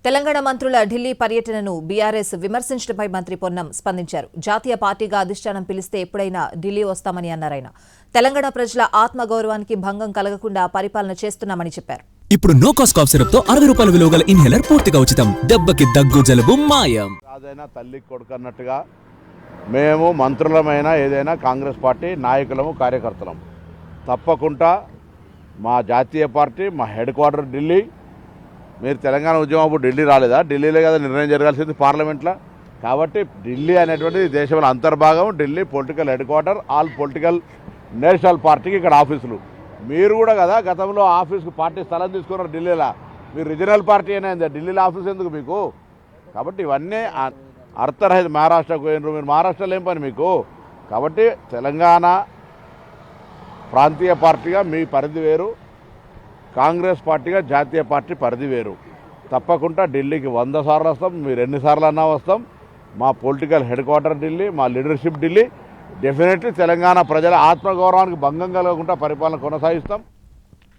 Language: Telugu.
తెలంగాణ మంత్రుల ఢిల్లీ పర్యటనను బీఆర్ఎస్ విమర్శించడంపై మంత్రి పొన్నం స్పందించారు. జాతీయ పార్టీగా అధిష్టానం పిలిస్తే ఎప్పుడైనా ఢిల్లీ వస్తామని అన్నారాయన. తెలంగాణ ప్రజల ఆత్మగౌరవానికి భంగం కలగకుండా పరిపాలన చేస్తున్నామని చెప్పారు. ఇప్పుడు నో కాస్ట్ కాఫ్ సిరప్ తో 60 రూపాయల విలువ గల ఇన్హేలర్ పూర్తిగా ఉచితం. దెబ్బకి దగ్గు జలుబు మాయం. అదైనా తల్లి కొడుకు అన్నట్టుగా మేము మంత్రులమైన ఏదైనా కాంగ్రెస్ పార్టీ నాయకులము కార్యకర్తలం. తప్పకుండా మా జాతీయ పార్టీ మా హెడ్ క్వార్టర్ ఢిల్లీ. మీరు తెలంగాణ ఉద్యమం అప్పుడు ఢిల్లీ రాలేదా? ఢిల్లీలో కదా నిర్ణయం జరగాల్సింది పార్లమెంట్లో. కాబట్టి ఢిల్లీ అనేటువంటిది దేశంలో అంతర్భాగం. Delhi political head quarter, all political national పార్టీకి ఇక్కడ ఆఫీసులు. మీరు కూడా కదా గతంలో ఆఫీస్కి పార్టీ స్థలం తీసుకున్నారు ఢిల్లీలో. మీరు రీజనల్ పార్టీ అనేది ఢిల్లీలో ఆఫీస్ ఎందుకు మీకు? కాబట్టి ఇవన్నీ అర్థరహిత. మహారాష్ట్రకు పోయినరు, మీరు మహారాష్ట్రలో ఏం పని మీకు? కాబట్టి తెలంగాణ ప్రాంతీయ పార్టీగా మీ పరిధి వేరు, కాంగ్రెస్ పార్టీగా జాతీయ పార్టీ పరిధి వేరు. తప్పకుండా ఢిల్లీకి 100 సార్లు వస్తాం. మీరు ఎన్నిసార్లు అన్నా వస్తాం. మా పొలిటికల్ హెడ్ క్వార్టర్ ఢిల్లీ, మా లీడర్షిప్ ఢిల్లీ. డెఫినెట్లీ తెలంగాణ ప్రజల ఆత్మగౌరవానికి భంగం కలగకుండా పరిపాలన కొనసాగిస్తాం.